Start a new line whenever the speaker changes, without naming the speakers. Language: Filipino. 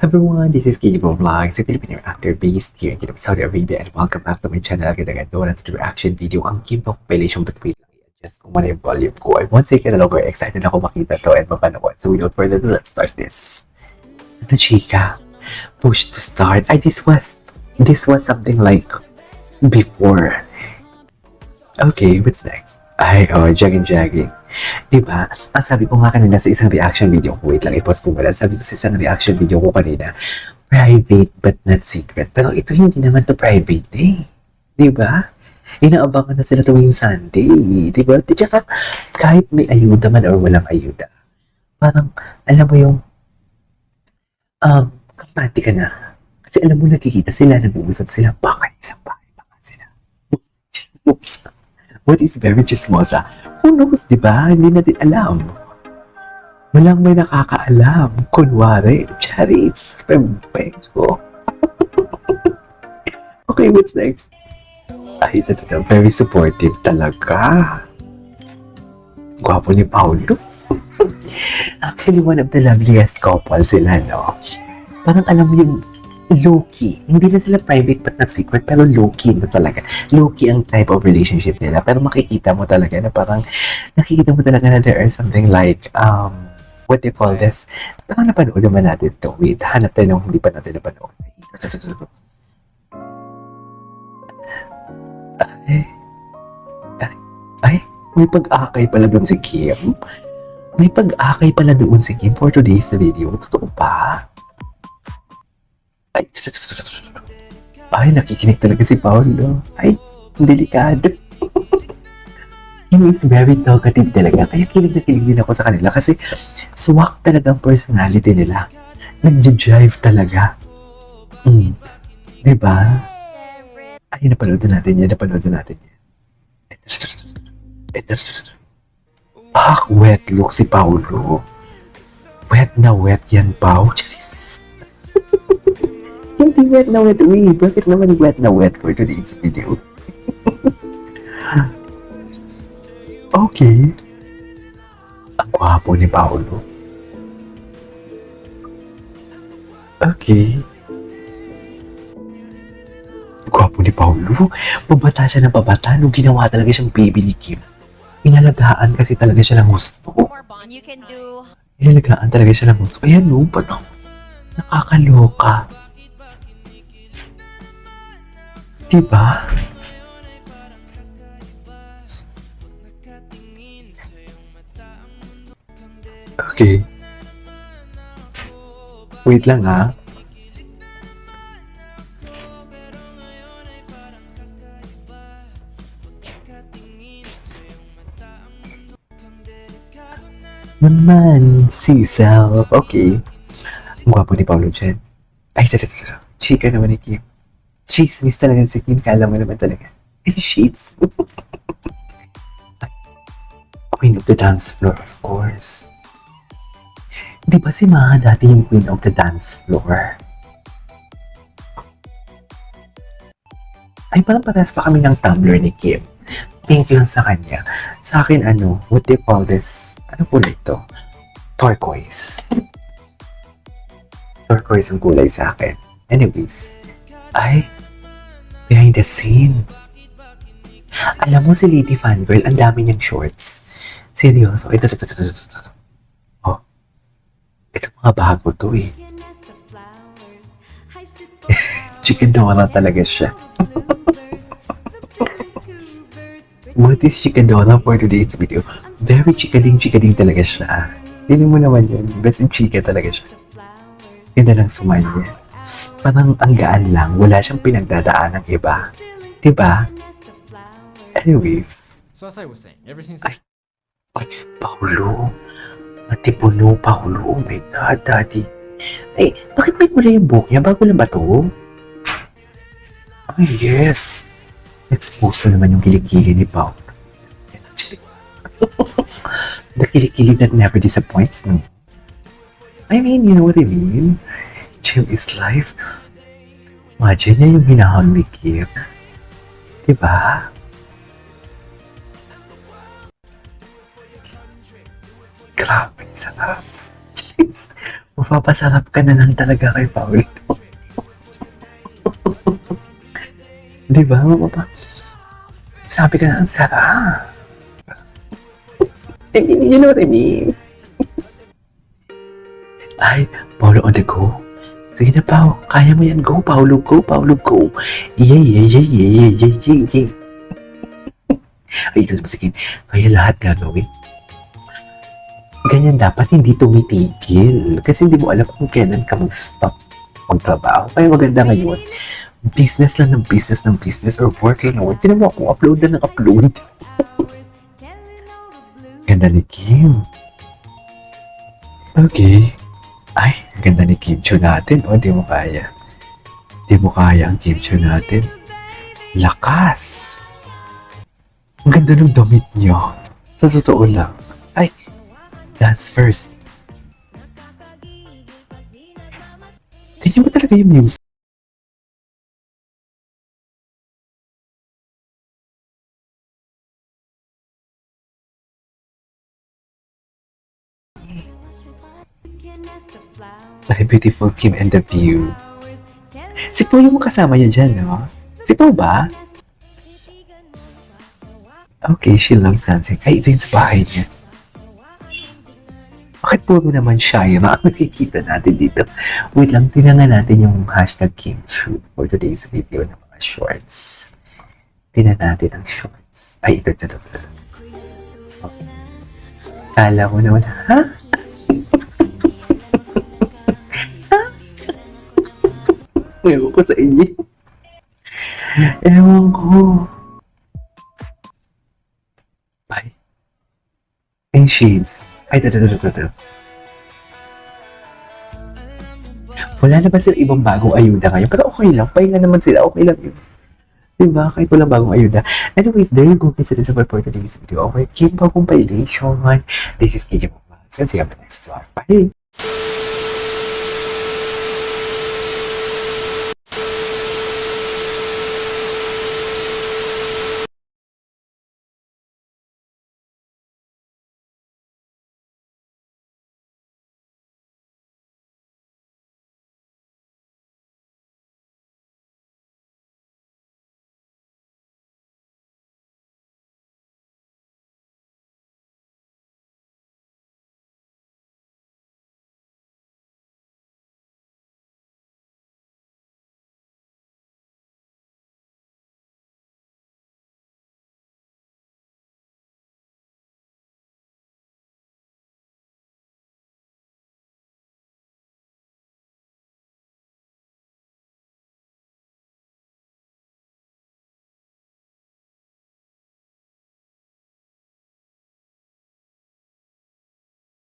Everyone, this is Gabriel Vlogs, a Filipino actor based here in Saudi Arabia, and welcome back to my channel. Agad-agad gawa natin yung reaction video ang Kim of Violation, but wait lang, i-adjust ko muna yung volume ko. I won't say ka na longer excited ako makita to and mapanood. So without further ado, let's start this. Ano, chika? Push to start. This was something like before. Okay, what's next? Jogging. Diba? Ang sabi ko nga kanina sa isang reaction video ko, wait lang, i-pause ko muna. Sabi ko sa isang reaction video ko kanina, private but not secret. Pero ito hindi naman to private eh. Diba? Inaabangan na sila tuwing Sunday. Diba? Tsaka kahit may ayuda man or walang ayuda, parang, alam mo yung, kampante ka na. Kasi alam mo, nagkikita sila, nag-uusap sila, baka isang bahay pa nga sila. What is very chismosa? Who knows, di ba? Hindi natin alam. Walang may nakakaalam. Kunwari, Charis, pempeso. Okay, what's next? Ay, ito, very supportive talaga. Gwapo ni Paulo. Actually, one of the loveliest couple sila, no? Parang alam mo yung low-key. Hindi na sila private but not secret, pero low-key na talaga. Low-key ang type of relationship nila. Pero makikita mo talaga na parang, nakikita mo talaga na there is something like, what do you call this? Parang napanood naman natin to. Wait, hanap tayo nung hindi pa natin napanood. Ay, may pag-akay pala doon si Kim. May pag-akay pala doon si Kim for today's video. Totoo pa? Ay, nakikinig talaga si Paolo. Ay, delikado. He is very talkative talaga. Kaya kilig na kilig din ako sa kanila kasi swak talaga ang personality nila. Nag-jive talaga. Diba? Ay, napanood na natin yan. Wet look si Paolo. Wet na wet yan, Pao. Charis. Hindi wet na wet, uy. Bakit naman wet na wet for today's video? Okay. Ang gwapo ni Paolo. Okay. Gwapo ni Paolo. Pabata siya ng pabata nung ginawa talaga siyang baby ni Kim. Inalagaan kasi talaga siya ng gusto. Inalagaan talaga siya ng gusto. Ayan no, batang nakakaloka. Diba? Okay. Wait lang ha. Naman, si self. Okay. Ang gwapo ni Paolo dyan. Ay, chika naman ni Kim. Chismis talaga si Kim. Kala mo naman talaga. Ay, shades. Queen of the dance floor, of course. Di ba si Maha dati yung queen of the dance floor? Ay, parang parehas pa kami ng tumbler ni Kim. Pink lang sa kanya. Sa akin, what do you call this? Ano kulay ito? Turquoise. Turquoise ang kulay sa akin. Anyways. Ay, behind the scene. Alam mo si Lady Fangirl, ang dami niyang shorts. Seryoso. Ito. Oh. Ito mga bago to eh. Chicken Dora talaga siya. What is Chicken Dora for today's video? Very chikading talaga siya. Hindi mo naman yun. Best in chika talaga siya. Ganda ng smile niya. Parang ang gaan lang. Wala siyang pinagdadaan ng iba. Diba? Anyways.
So as I was saying, ever since
Ay, Paolo. Matipuno, Paolo. Oh my God, Daddy. Ay, bakit may kulay yung buhok niya? Bago lang ba to? Ay, yes. Expose na naman yung kilikili ni Paolo. The kilikili that never disappoints, no? I mean, you know what I mean? Chill is life. Imagine niya yung hinahang ni Kim. Diba? Grabe, sarap. Jeez. Mapapasarap ka na lang talaga kay Paul. Di ba? Sabi ka na, ang sarap. I mean, you know what I mean? Ay, Paulo on the go. Sige na, Pao. Kaya mo yan. Go, Paulo. Go, Paulo. Go. Yay, yay, yay, yay, yay, yay, yay. Ay, ito sige. Kaya lahat gagawin. Ganyan dapat, hindi tumitigil. Kasi hindi mo alam kung kailan ka mag-stop magtrabaho. Kaya maganda ngayon, business lang ng business ng business or work lang ng work. Tinan mo ako, upload na ng upload. Ganda ni Kim. Okay. Ay, ang ganda ni kimchi natin. O, di mo kaya. Di mo kaya ang kimchi natin. Lakas! Ang ganda ng damit niyo. Sa totoo lang. Ay, dance first. Ganyan ba talaga yung music? Ay, beautiful Kim and the view. Si Po yung kasama niya dyan, no? Si Po ba? Okay, she loves dancing. Ay, ito yung sa bahay niya. Bakit puro naman Shaira ang nakikita natin dito? Wait lang, tinangan natin yung hashtag Kimchu for today's video ng mga shorts. Tingnan natin ang shorts. Ay, ito. Okay. Kala ko naman, ha? Ewan ko sa inyo. Ewan ko. Ay. And shades. Ay, ito. Wala na ba sila ibang bagong ayuda ngayon? Pero okay lang. Pahinga naman sila. Okay lang yun. Diba? Kahit walang bagong ayuda. Anyways, there you go. This is for today's video. Okay, keep up compilation. This is KJ Mobile. And see you on the next vlog. Bye!